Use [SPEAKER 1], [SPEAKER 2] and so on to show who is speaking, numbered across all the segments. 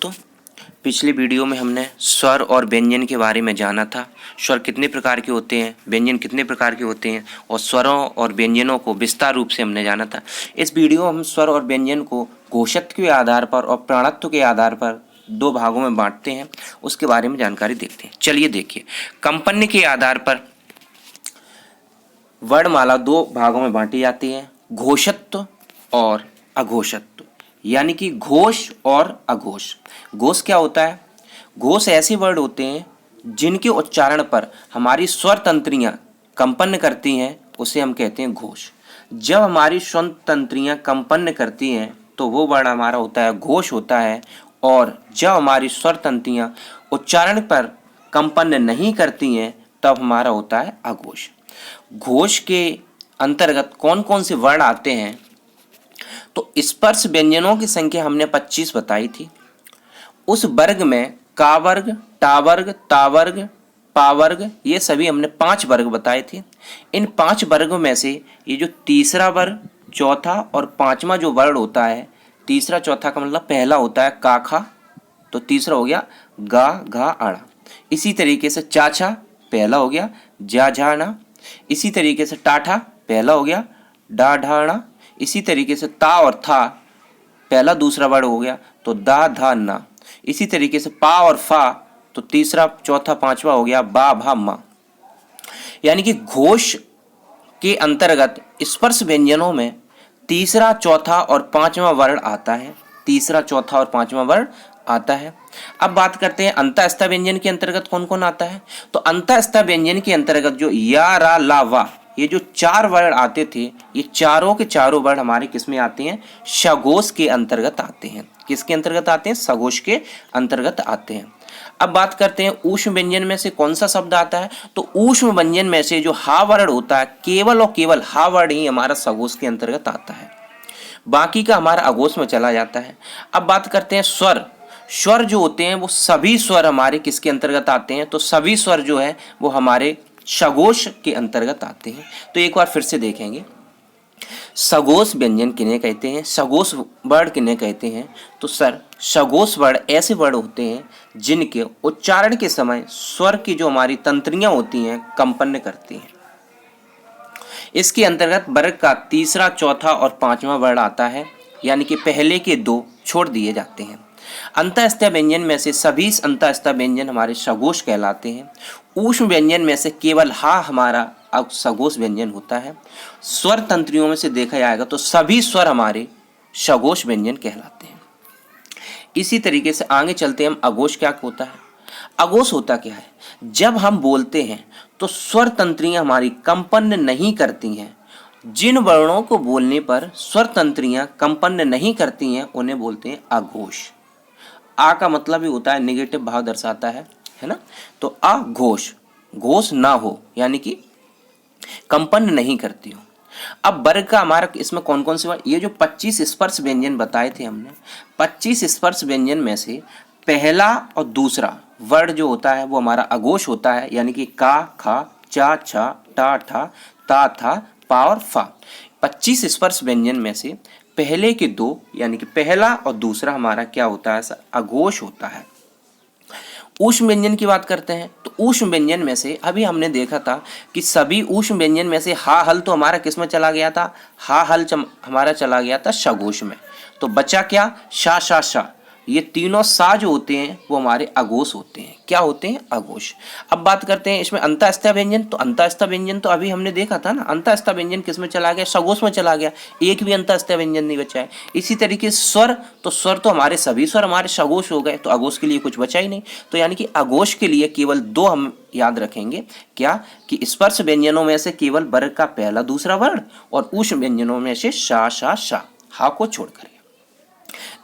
[SPEAKER 1] दोस्तों, पिछली वीडियो में हमने स्वर और व्यंजन के बारे में जाना था। स्वर कितने प्रकार के होते हैं, व्यंजन कितने प्रकार के होते हैं और स्वरों और व्यंजनों को विस्तार रूप से हमने जाना था। इस वीडियो में हम स्वर और व्यंजन को घोषत्व के आधार पर और प्राणत्व के आधार पर दो भागों में बांटते हैं, उसके बारे में जानकारी देखते हैं। चलिए देखिए, कंपन्य के आधार पर वर्णमाला दो भागों में बांटी जाती है, घोषत्व और अघोषत्व, यानी कि घोष और अघोष। घोष क्या होता है? घोष ऐसे वर्ड होते हैं जिनके उच्चारण पर हमारी स्वर तंत्रियां कंपन करती हैं, उसे हम कहते हैं घोष। जब हमारी स्वर तंत्रियां कंपन करती हैं तो वो वर्ण हमारा होता है घोष होता है, और जब हमारी स्वर तंत्रियां उच्चारण पर कंपन नहीं करती हैं तब हमारा होता है अघोष। घोष के अंतर्गत कौन कौन से वर्ण आते हैं? तो स्पर्श व्यंजनों की संख्या हमने 25 बताई थी। उस वर्ग में का वर्ग, टा वर्ग, ता वर्ग, पा वर्ग, ये सभी हमने 5 वर्ग बताए थे। इन 5 वर्गों में से ये जो तीसरा वर्ग, चौथा और पांचवा जो वर्ग होता है, तीसरा चौथा का मतलब पहला होता है का खा, तो तीसरा हो गया गा घा आड़ा। इसी तरीके से चाछा पहला हो गया जा झाना। इसी तरीके से टाठा पहला हो गया डा ढाना। इसी तरीके से ता और था पहला दूसरा वर्ड हो गया तो दा धा ना। इसी तरीके से पा और फा तो तीसरा चौथा पांचवा हो गया बा भा मा। यानी कि घोष के अंतर्गत स्पर्श व्यंजनों में तीसरा चौथा और पांचवा वर्ण आता है, तीसरा चौथा और पांचवा वर्ण आता है। अब बात करते हैं अंतःस्थ व्यंजन के अंतर्गत कौन कौन आता है। तो अंतःस्थ व्यंजन के अंतर्गत जो या रा ला वा, ये जो 4 वर्ण आते थे, ये चारों के चारों वर्ण हमारे किस में आते हैं? सघोष के अंतर्गत आते हैं। किसके अंतर्गत आते हैं? सघोष के अंतर्गत आते हैं। अब बात करते हैं ऊष्म व्यंजन में से कौन सा शब्द आता है। तो ऊष्म व्यंजन में से जो हा वर्ण होता है, केवल और केवल हा वर्ण ही हमारा सघोष के अंतर्गत आता है, बाकी का हमारा अघोष में चला जाता है। अब बात करते हैं स्वर। स्वर जो होते हैं वो सभी स्वर हमारे किसके अंतर्गत आते हैं? तो सभी स्वर जो है वो हमारे सघोष के अंतर्गत आते हैं। तो एक बार फिर से देखेंगे, सघोष व्यंजन किन्हें कहते हैं, सघोष वर्ण किन्हें कहते हैं? तो सर, सघोष वर्ण ऐसे वर्ण होते हैं जिनके उच्चारण के समय स्वर की जो हमारी तंत्रियां होती हैं कंपन करती हैं। इसके अंतर्गत वर्ग का तीसरा चौथा और पांचवा वर्ण आता है, यानी कि पहले के 2 छोड़ दिए जाते हैं। अंतःस्थ व्यंजन में से सभी अंतःस्थ व्यंजन हमारे सघोष कहलाते हैं। ऊष्म व्यंजन में से केवल हा हमारा सघोष व्यंजन होता है। स्वर तंत्रियों में से देखा जाएगा तो सभी स्वर हमारे सघोष व्यंजन कहलाते हैं। इसी तरीके से आगे चलते हैं हम, अघोष क्या होता है? अघोष होता क्या है? जब हम बोलते हैं तो स्वर तंत्रियां हमारी कंपन नहीं करती हैं। जिन वर्णों को बोलने पर स्वर तंत्रियां कंपन नहीं करती हैं उन्हें बोलते हैं अघोष। आ का मतलब ही होता है नेगेटिव भाव दर्शाता है ना। तो अघोष, घोष ना हो यानी कि कंपन नहीं करती हो। अब वर्ग का हमारा इसमें कौन कौन से वर्ग, ये जो 25 स्पर्श व्यंजन बताए थे हमने, 25 स्पर्श व्यंजन में से पहला और दूसरा वर्ण जो होता है वो हमारा अघोष होता है, यानी कि का खा चा छा टा ठा ता था पा और फा। 25 स्पर्श व्यंजन में से पहले के 2 यानी कि पहला और दूसरा हमारा क्या होता है? अघोष होता है। ऊष्म व्यंजन की बात करते हैं तो ऊष्म व्यंजन में से अभी हमने देखा था कि सभी ऊष्म व्यंजन में से हा हल तो हमारा किस में चला गया था? हा हल हमारा चला गया था सघोष में। तो बचा क्या? शा शा शा। ये तीनों सा जो होते हैं वो हमारे अघोष होते हैं। क्या होते हैं? अघोष। अब बात करते हैं इसमें अंतःस्थ व्यंजन। तो अंतःस्थ व्यंजन तो अभी हमने देखा था ना, अंतःस्थ व्यंजन किस में चला गया? सघोष में चला गया, एक भी अंतःस्थ व्यंजन नहीं बचा है। इसी तरीके से स्वर, तो स्वर तो हमारे सभी स्वर हमारे सघोष हो गए, तो अघोष के लिए कुछ बचा ही नहीं। तो यानी कि अघोष के लिए केवल 2 हम याद रखेंगे, क्या कि स्पर्श व्यंजनों में से केवल वर्ग का पहला दूसरा वर्ण, और ऊष्म व्यंजनों में से शा शा शा, हा को छोड़कर।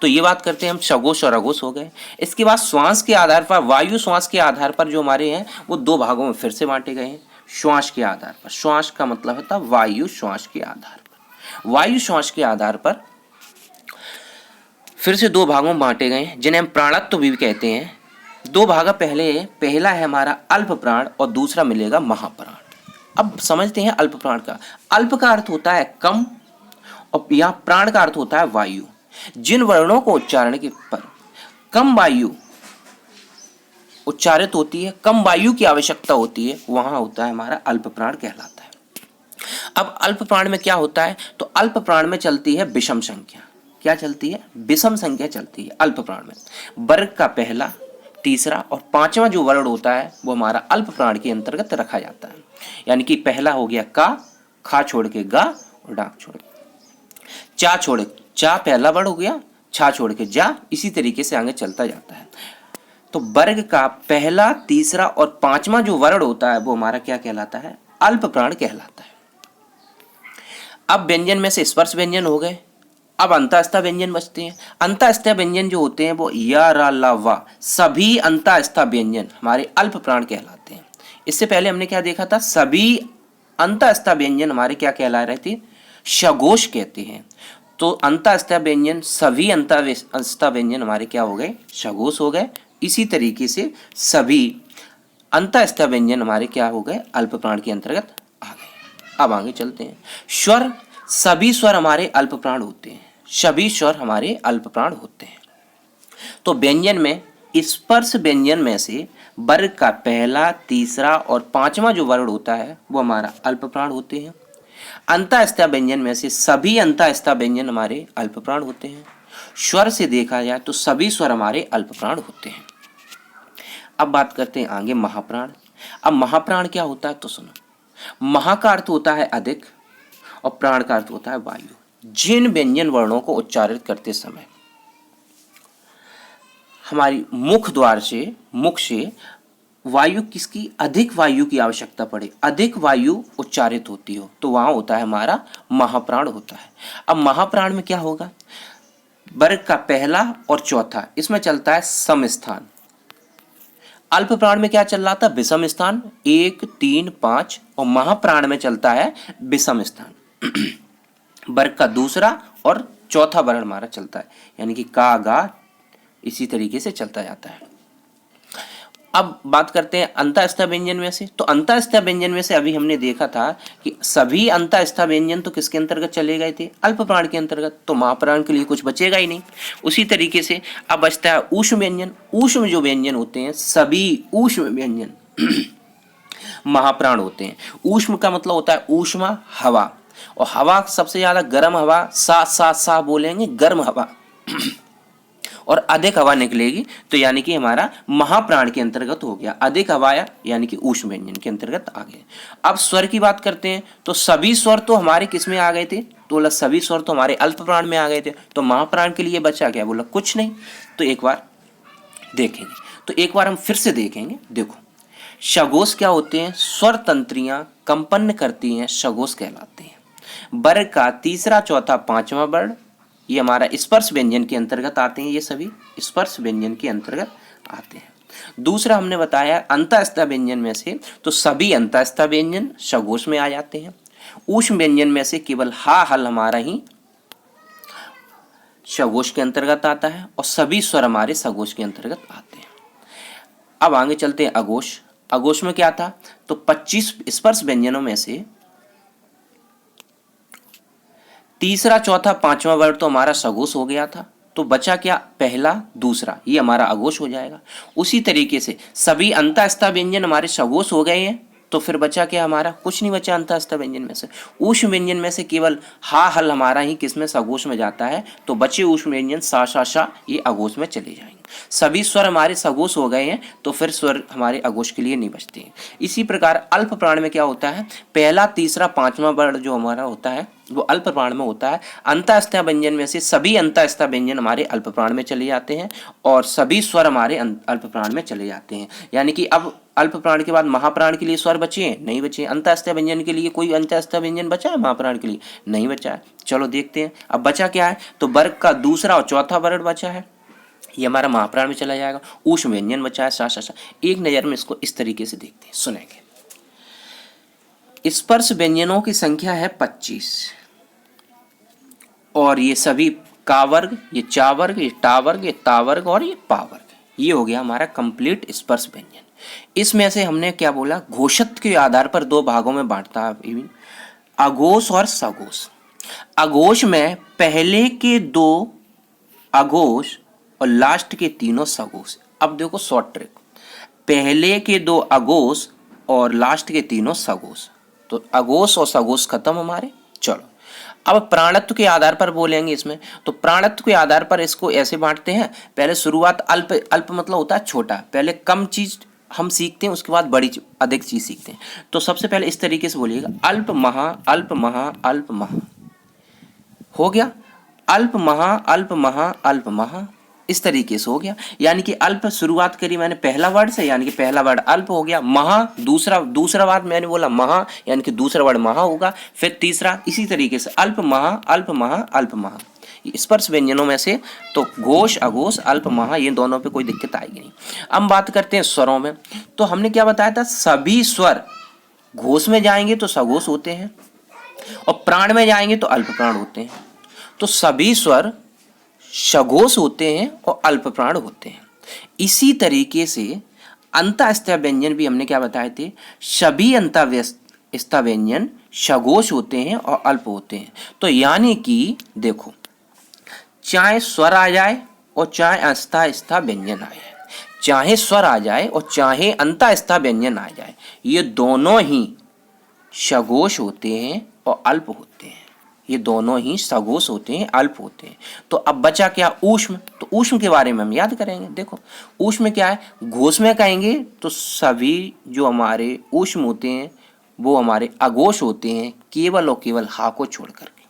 [SPEAKER 1] तो ये बात करते हैं हम, सघोष और अघोष हो गए। इसके बाद श्वास के आधार पर, वायु श्वास के आधार पर जो हमारे हैं वो 2 भागों में फिर से बांटे गए हैं। श्वास के आधार पर, श्वास का मतलब होता है वायु श्वास के आधार पर। वायु श्वास के आधार पर फिर से 2 भागों में बांटे गए हैं, जिन्हें हम प्राणत्व भी कहते हैं। 2 भाग पहला है हमारा अल्प प्राण और दूसरा मिलेगा महाप्राण। अब समझते हैं अल्प प्राण का। अल्प का अर्थ होता है कम, और यहाँ प्राण का अर्थ होता है वायु। जिन वर्णों को उच्चारण के पर कम वायु उच्चारित होती है, कम वायु की आवश्यकता होती है, वहां होता है हमारा अल्प प्राण कहलाता है। अब अल्प प्राण में क्या होता है, तो अल्प प्राण में चलती है विषम संख्या। क्या चलती है? विषम संख्या चलती है अल्प प्राण में। वर्ग का पहला, तीसरा और पांचवा जो वर्ण होता है वो हमारा अल्प प्राण के अंतर्गत रखा जाता है। यानी कि पहला हो गया का, खा छोड़ के गा और डाक छोड़ के चा, छोड़ चा पहला वर्ण हो गया, छा छोड़ के जा, इसी तरीके से आगे चलता जाता है। तो वर्ग का पहला, तीसरा और पांचवा जो वर्ण होता है वो हमारा क्या कहलाता है? अल्प प्राण कहलाता है। अब व्यंजन में से स्पर्श व्यंजन हो गए, अब अंतःस्थ व्यंजन बचते हैं। अंतःस्थ व्यंजन जो होते हैं वो या, रा, ला, वा, सभी अंतःस्थ व्यंजन हमारे अल्प प्राण कहलाते हैं। इससे पहले हमने क्या देखा था? सभी अंतःस्थ व्यंजन हमारे क्या कहला रहे थे? सघोष कहते हैं। तो अंतःस्थ व्यंजन, सभी अंतःस्थ व्यंजन हमारे क्या हो गए? सघोष हो गए। इसी तरीके से सभी अंतःस्थ व्यंजन हमारे क्या हो गए? अल्प प्राण के अंतर्गत आ गए। अब आगे चलते हैं। स्वर, सभी स्वर हमारे अल्प प्राण होते हैं, सभी स्वर हमारे अल्प प्राण होते हैं। तो व्यंजन में स्पर्श व्यंजन में से वर्ग का पहला, तीसरा और पांचवा जो वर्ण होता है वो हमारा अल्प प्राण होते हैं। अंतःस्थ व्यंजन में से सभी अंतःस्थ व्यंजन हमारे अल्प प्राण होते हैं। स्वर से देखा जाए तो सभी स्वर हमारे अल्प प्राण होते हैं। अब बात करते हैं आगे महाप्राण। अब महाप्राण क्या होता है तो सुनो। महा का अर्थ होता है अधिक और प्राण का अर्थ होता है वायु। जिन व्यंजन वर्णों को उच्चारित करते समय हमारी मुख द्वार से, मुख से वायु किसकी, अधिक वायु की आवश्यकता पड़े, अधिक वायु उच्चारित होती हो, तो वहां होता है हमारा महाप्राण होता है। अब महाप्राण में क्या होगा? वर्ग का पहला और चौथा, इसमें चलता है सम स्थान। अल्प प्राण में क्या चल रहा था? विषम स्थान 1, 3, 5 और महाप्राण में चलता है विषम स्थान। वर्ग का दूसरा और चौथा वर्ण हमारा चलता है, यानी कि का, गा, इसी तरीके से चलता जाता है। अब बात करते हैं अंतःस्थ व्यंजन में से। तो अंतःस्थ व्यंजन में से अभी हमने देखा था कि सभी अंतःस्थ व्यंजन तो किसके अंतर्गत चले गए थे? अल्प प्राण के अंतर्गत। तो महाप्राण के लिए कुछ बचेगा ही नहीं। उसी तरीके से अब बचता है ऊष्म व्यंजन। ऊष्म जो व्यंजन होते हैं, सभी ऊष्म व्यंजन महाप्राण होते हैं। ऊष्म का मतलब होता है ऊष्मा, हवा, और हवा सबसे ज्यादा गर्म हवा, सा सा सा बोलेंगे, गर्म हवा और अधिक हवा निकलेगी, तो यानी कि हमारा महाप्राण के अंतर्गत हो गया। अधिक हवा यानी कि ऊष्म व्यंजन के अंतर्गत आ गए। अब स्वर की बात करते हैं, तो सभी स्वर तो हमारे किस में आ गए थे? तो बोला सभी स्वर तो हमारे अल्प प्राण में आ गए थे। तो महाप्राण के लिए बचा क्या? बोला कुछ नहीं। तो एक बार देखेंगे, तो एक बार हम फिर से देखेंगे। देखो, सघोष क्या होते हैं? स्वर तंत्रियां कंपन करती हैं, सघोष कहलाते हैं। वर्ग का तीसरा, चौथा, पांचवा वर्ण ये हमारा स्पर्श व्यंजन के अंतर्गत आते हैं। ये सभी स्पर्श व्यंजन के अंतर्गत आते हैं। दूसरा हमने बताया अंतःस्थ व्यंजन में से तो सभी अंतःस्थ व्यंजन सघोष में आ जाते हैं। ऊष्म व्यंजन में से केवल हा, हल हमारा ही सघोष के अंतर्गत आता है और सभी स्वर हमारे सघोष के अंतर्गत आते हैं। अब आगे चलते हैं अघोष। अघोष में क्या था? तो 25 स्पर्श व्यंजनों में से तीसरा, चौथा, पांचवा वर्ण तो हमारा सघोष हो गया था, तो बचा क्या? पहला, दूसरा, ये हमारा अघोष हो जाएगा। उसी तरीके से सभी अंतःस्थ व्यंजन हमारे सघोष हो गए हैं, तो फिर बचा क्या? हमारा कुछ नहीं बचा अंतःस्थ व्यंजन में से। ऊष्म व्यंजन में से केवल हा, हल हमारा ही किसमें? सघोष में जाता है, तो बचे ऊष्म व्यंजन सा, शा, शा ये अघोष में चले जाएंगे। सभी स्वर हमारे सघोष हो गए हैं, तो फिर स्वर हमारे अघोष के लिए नहीं बचते हैं। इसी प्रकार अल्प प्राण में क्या होता है? पहला, तीसरा, पांचवा वर्ण जो हमारा होता है वो अल्प प्राण में होता है। अंतःस्थ व्यंजन में से सभी अंतःस्थ व्यंजन हमारे अल्प प्राण में चले जाते हैं और सभी स्वर हमारे अल्प प्राण में चले जाते हैं। यानी कि अब अल्प प्राण के बाद महाप्राण के लिए स्वर बचे हैं? नहीं बचे। अंतःस्थ व्यंजन के लिए कोई अंतःस्थ व्यंजन बचा है महाप्राण के लिए? नहीं बचा है। चलो देखते हैं अब बचा क्या है। तो वर्ग का दूसरा और चौथा वर्ण बचा है, ये हमारा महाप्राण में चला जाएगा। ऊष्म व्यंजन बचा है, सा, सा, सा। एक नजर में इसको इस तरीके से देखते हैं, सुनेंगे। स्पर्श व्यंजनों की संख्या है 25 और ये सभी का वर्ग, ये चा वर्ग, ये टा वर्ग, ये ता वर्ग और ये पा वर्ग, ये हो गया हमारा कंप्लीट स्पर्श व्यंजन। इसमें से हमने क्या बोला? घोषत्व के आधार पर दो भागों में बांटता है, अघोष और सघोष। अघोष में पहले के दो अघोष और लास्ट के तीनों सगोश। अब देखो शॉर्ट ट्रिक, पहले के दो अगोश और लास्ट के तीनों सगोश, तो अगोश और सगोश खत्म हमारे। चलो अब प्राणत्व के आधार पर बोलेंगे इसमें, तो प्राणत्व के आधार पर इसको ऐसे बांटते हैं, पहले शुरुआत अल्प, अल्प मतलब होता है छोटा, पहले कम चीज हम सीखते हैं, उसके बाद बड़ी अधिक चीज सीखते हैं। तो सबसे पहले इस तरीके से बोलिएगा, अल्प महा अल्प महा अल्प महा, हो गया अल्प महा अल्प महा अल्प महा, इस तरीके से हो गया। यानी कि अल्प शुरुआत करी मैंने पहला वर्ड से, यानी कि पहला वर्ड अल्प हो गया। महा दूसरा वर्ड मैंने बोला महा, यानी कि दूसरा वर्ड महा होगा, फिर तीसरा इसी तरीके से अल्प महा अल्प महा अल्प महा। स्पर्श व्यंजनों में से तो घोष अघोष अल्प महा, ये दोनों पे कोई दिक्कत आएगी नहीं। अब बात करते हैं स्वरों में, तो हमने क्या बताया था, सभी स्वर घोष में जाएंगे तो सघोष होते हैं और प्राण में जाएंगे तो अल्प प्राण होते हैं। तो सभी स्वर सघोष होते हैं और अल्प प्राण होते हैं। इसी तरीके से अंतःस्थ व्यंजन भी हमने क्या बताए थे, सभी अंतःस्थ व्यंजन सघोष होते हैं और अल्प होते हैं। तो यानी कि देखो, चाहे स्वर आ जाए और चाहे अंतःस्थ व्यंजन आ जाए, चाहे स्वर आ जाए और चाहे अंतःस्थ व्यंजन आ जाए, ये दोनों ही सघोष होते हैं और अल्प होते हैं। ये दोनों ही सघोष होते हैं, अल्प होते हैं। तो अब बचा क्या, ऊष्म। तो ऊष्म के बारे में हम याद करेंगे। देखो ऊष्म क्या है, घोष में कहेंगे तो सभी जो हमारे ऊष्म होते हैं वो हमारे अघोष होते हैं, केवल और केवल हा को छोड़ करके।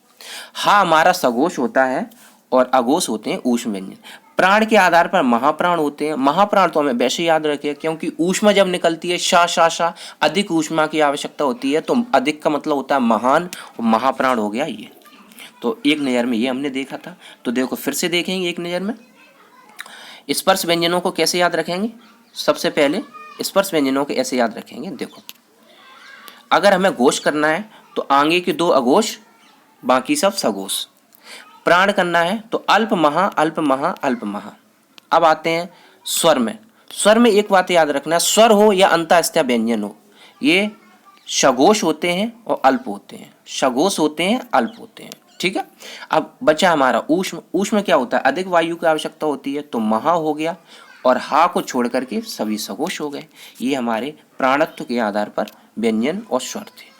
[SPEAKER 1] हा हमारा सघोष होता है और अघोष होते हैं ऊष्म व्यंजन। प्राण के आधार पर महाप्राण होते हैं। महाप्राण तो हमें वैसे याद रखें, क्योंकि ऊष्मा जब निकलती है शा अधिक ऊष्मा की आवश्यकता होती है, तो अधिक का मतलब होता है महान, और महाप्राण हो गया ये। तो एक नज़र में ये हमने देखा था। तो देखो फिर से देखेंगे एक नज़र में, स्पर्श व्यंजनों को कैसे याद रखेंगे। सबसे पहले स्पर्श व्यंजनों को ऐसे याद रखेंगे, देखो अगर हमें घोष करना है तो आगे के दो अघोष, बाकी सब सघोष। प्राण करना है तो अल्प महा अल्प महा अल्प महा। अब आते हैं स्वर में। स्वर में एक बात याद रखना, स्वर हो या अंतःस्थ व्यंजन हो, ये सघोष होते हैं और अल्प होते हैं, सघोष होते हैं अल्प होते हैं, ठीक है। अब बचा हमारा ऊष्म। ऊष्म क्या होता है, अधिक वायु की आवश्यकता होती है, तो महा हो गया, और हा को छोड़ करके सभी सघोष हो गए। ये हमारे प्राणत्व के आधार पर व्यंजन और स्वर थे।